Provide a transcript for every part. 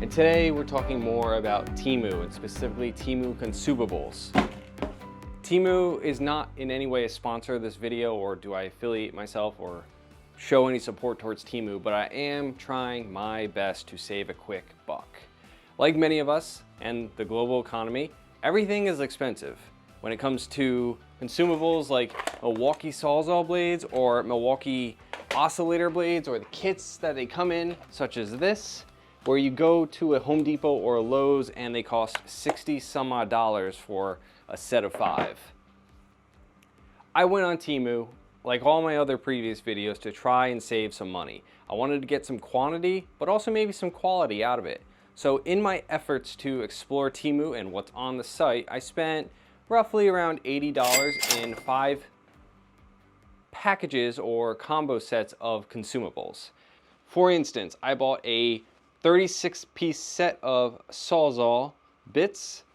and today we're talking more about TEMU and specifically TEMU Consumables. TEMU is not in any way a sponsor of this video, or do I affiliate myself or show any support towards TEMU, but I am trying my best to save a quick buck. Like many of us and the global economy, everything is expensive. When it comes to consumables like Milwaukee Sawzall Blades or Milwaukee Oscillator Blades, or the kits that they come in, such as this, where you go to a Home Depot or a Lowe's and they cost 60 some odd dollars for a set of 5. I went on TEMU, like all my other previous videos, to try and save some money. I wanted to get some quantity, but also maybe some quality out of it. So in my efforts to explore TEMU and what's on the site, I spent roughly around $80 in 5 packages or combo sets of consumables. For instance, I bought a 36-piece set of Sawzall bits,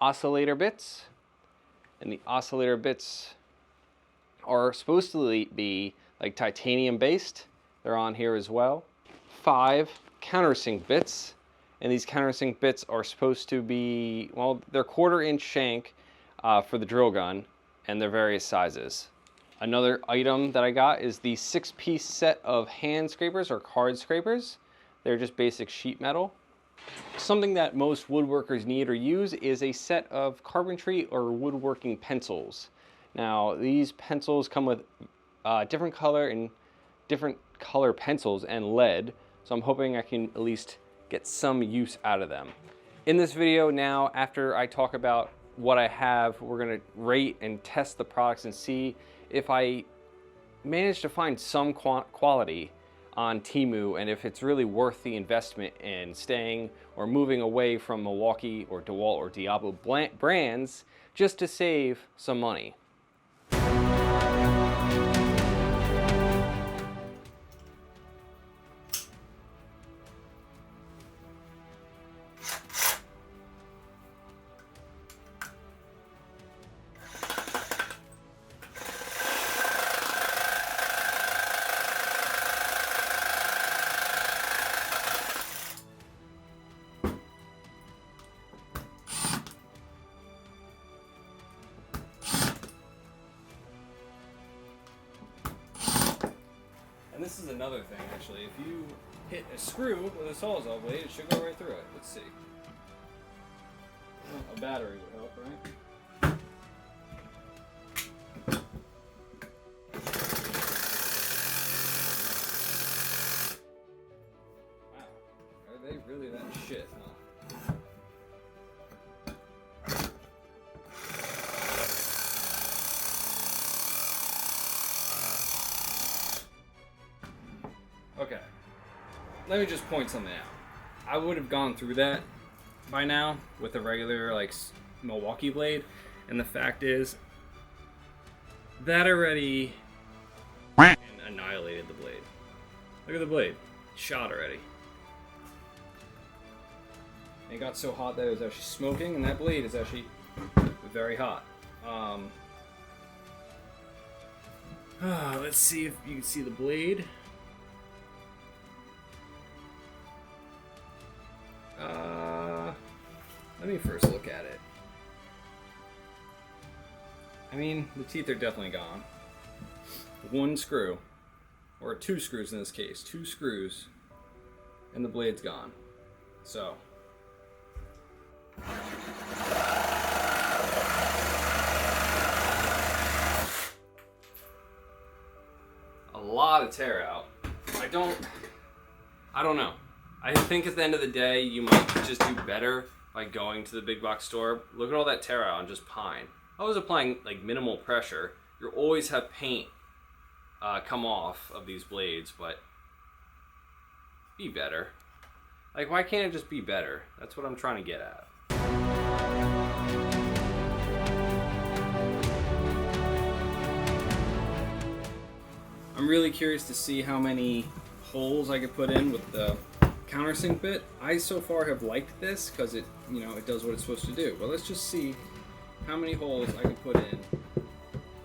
oscillator bits, and the oscillator bits are supposed to be like titanium based. They're on here as well. 5 countersink bits, and these countersink bits are supposed to be, well, they're 1/4-inch shank for the drill gun, and they're various sizes. Another item that I got is the 6-piece set of hand scrapers or card scrapers. They're just basic sheet metal. Something that most woodworkers need or use is a set of carpentry or woodworking pencils. Now, these pencils come with different color pencils and lead, so I'm hoping I can at least get some use out of them. In this video now, after I talk about what I have, we're gonna rate and test the products and see if I manage to find some quality on TEMU and if it's really worth the investment in staying or moving away from Milwaukee or DeWalt or Diablo brands just to save some money. And this is another thing, actually. If you hit a screw with a Sawzall blade, it should go right through it. Let's see. A battery would help, right? Wow. Are they really that shit, huh? Okay, let me just point something out. I would have gone through that by now with a regular like Milwaukee blade, and the fact is that already annihilated the blade. Look at the blade, shot already. It got so hot that it was actually smoking, and that blade is actually very hot. Let's see if you can see the blade. Let me first look at it. I mean, the teeth are definitely gone. 1 screw, or 2 screws in this case, 2 screws, and the blade's gone. So. A lot of tear out. I don't know. I think at the end of the day, you might just do better by going to the big box store. Look at all that tear out on just pine. I was applying like minimal pressure. You'll always have paint come off of these blades, but be better. Like, why can't it just be better? That's what I'm trying to get at. I'm really curious to see how many holes I could put in with the countersink bit. I so far have liked this because it, it does what it's supposed to do. But let's just see how many holes I can put in.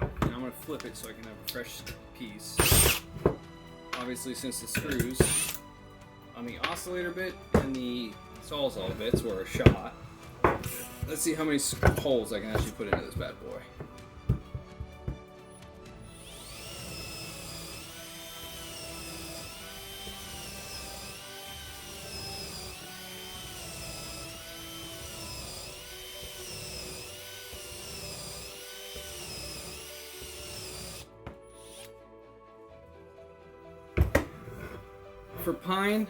And I'm gonna flip it so I can have a fresh piece. Obviously, since the screws on the oscillator bit and the Sawzall bits were a shot. Let's see how many holes I can actually put into this bad boy. For pine,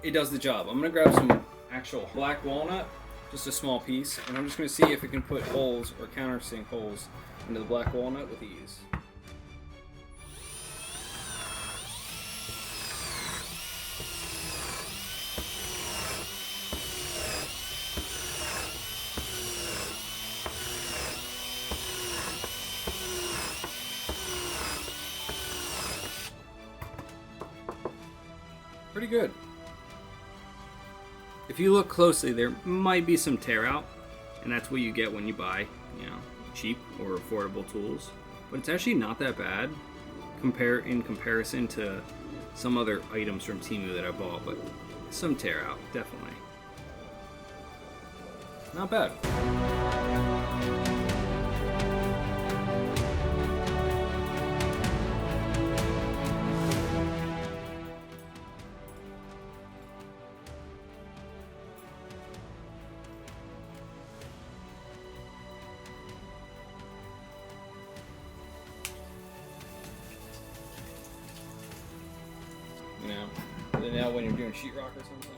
it does the job. I'm gonna grab some actual black walnut, just a small piece, and I'm just gonna see if it can put holes or countersink holes into the black walnut with ease. Pretty good. If you look closely, there might be some tear out, and that's what you get when you buy, cheap or affordable tools. But it's actually not that bad in comparison to some other items from TEMU that I bought, but some tear out, definitely. Not bad. Now when you're doing sheetrock or something.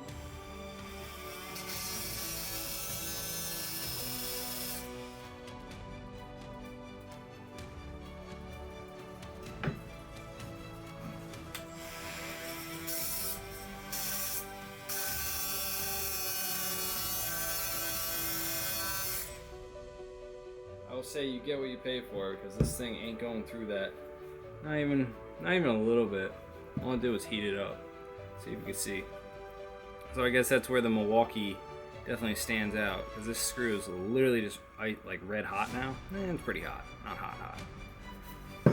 I will say you get what you pay for, because this thing ain't going through that. Not even a little bit. All I did was heat it up. See if you can see. So I guess that's where the Milwaukee definitely stands out, because this screw is literally just like red hot now. It's pretty hot, not hot.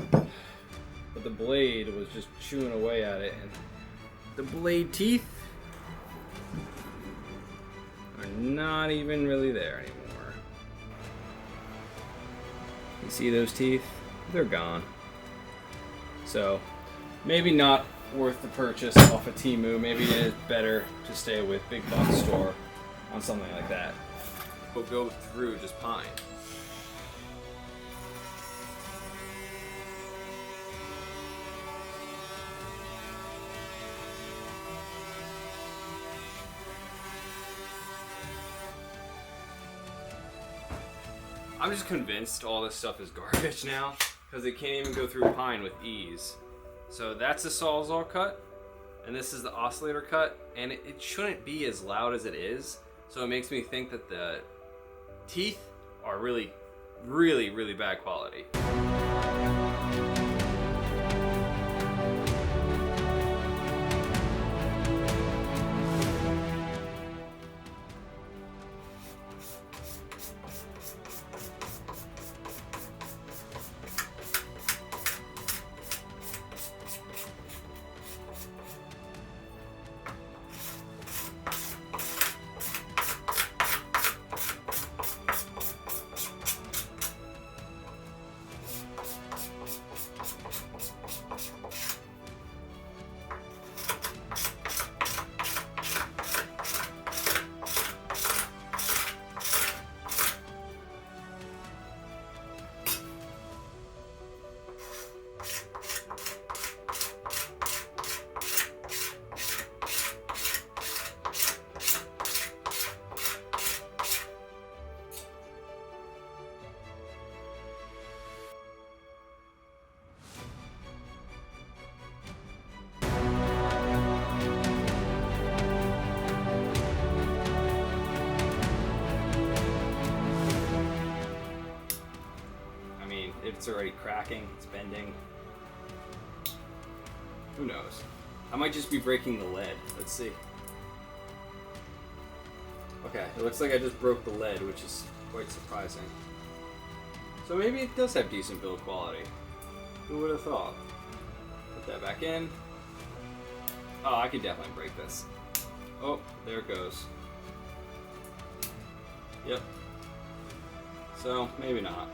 But the blade was just chewing away at it, and the blade teeth are not even really there anymore. You see those teeth? They're gone. So maybe not worth the purchase off of TEMU. Maybe it is better to stay with big box store on something like that. We'll go through just pine. I'm just convinced all this stuff is garbage now, because it can't even go through pine with ease. So that's the Sawzall cut, and this is the Oscillator cut, and it shouldn't be as loud as it is. So it makes me think that the teeth are really, really, really bad quality. It's already cracking, it's bending. Who knows? I might just be breaking the lead. Let's see. Okay, it looks like I just broke the lead, which is quite surprising. So maybe it does have decent build quality. Who would have thought? Put that back in. Oh, I could definitely break this. Oh, there it goes. Yep. So, maybe not.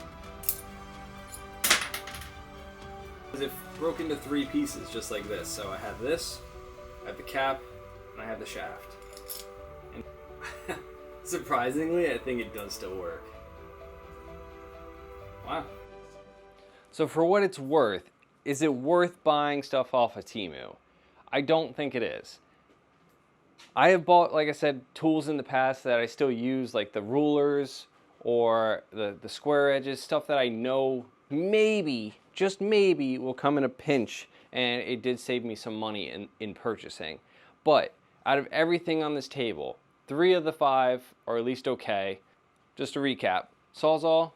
It broke into 3 pieces just like this. So I have this, I have the cap, and I have the shaft. And surprisingly, I think it does still work. Wow. So for what it's worth, is it worth buying stuff off of TEMU? I don't think it is. I have bought, like I said, tools in the past that I still use, like the rulers or the square edges, stuff that I know maybe, just maybe, will come in a pinch, and it did save me some money in purchasing. But out of everything on this table, 3 of the 5 are at least okay. Just to recap, Sawzall,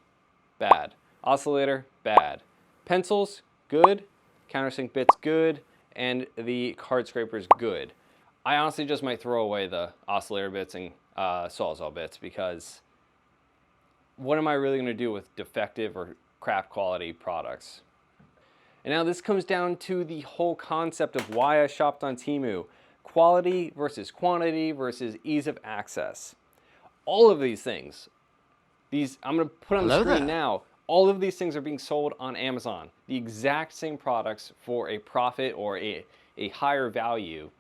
bad. Oscillator, bad. Pencils, good. Countersink Bits, good. And the card scrapers, good. I honestly just might throw away the Oscillator Bits and Sawzall Bits, because what am I really going to do with defective or crap quality products? And now this comes down to the whole concept of why I shopped on TEMU. Quality versus quantity versus ease of access. All of these things, I'm going to put on the screen now, all of these things are being sold on Amazon. The exact same products for a profit or a higher value,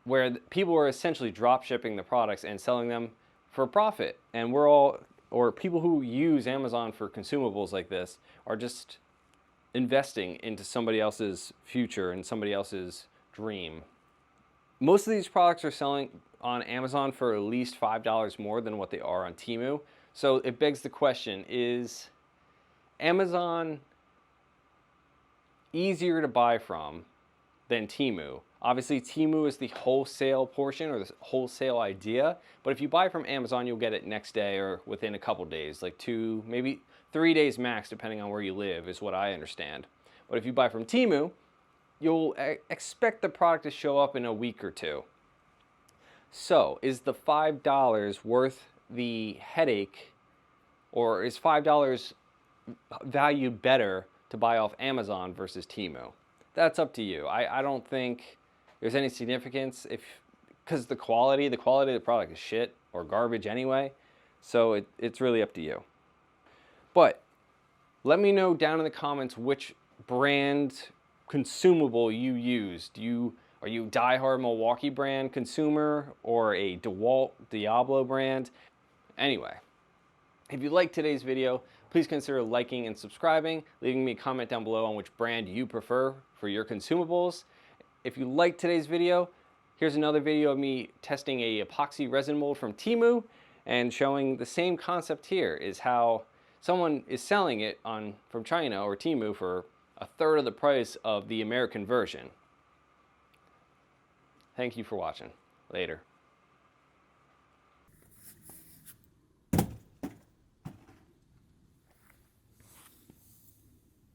where people are essentially drop shipping the products and selling them for a profit. And we're all, or people who use Amazon for consumables like this, are just investing into somebody else's future and somebody else's dream. Most of these products are selling on Amazon for at least $5 more than what they are on TEMU. So it begs the question, is Amazon easier to buy from than TEMU? Obviously, TEMU is the wholesale portion, or the wholesale idea, but if you buy from Amazon, you'll get it next day or within a couple days, like 2, maybe 3 days max, depending on where you live, is what I understand. But if you buy from TEMU, you'll expect the product to show up in a week or 2. So, is the $5 worth the headache, or is $5 value better to buy off Amazon versus TEMU? That's up to you. I don't think there's any significance, because the quality of the product is shit or garbage anyway. So it's really up to you. But let me know down in the comments which brand consumable you use. Are you diehard Milwaukee brand consumer, or a DeWalt Diablo brand? Anyway, if you liked today's video, please consider liking and subscribing, leaving me a comment down below on which brand you prefer for your consumables. If you liked today's video, here's another video of me testing a epoxy resin mold from TEMU and showing the same concept here, is how someone is selling it from China or TEMU for 1/3 of the price of the American version. Thank you for watching. Later.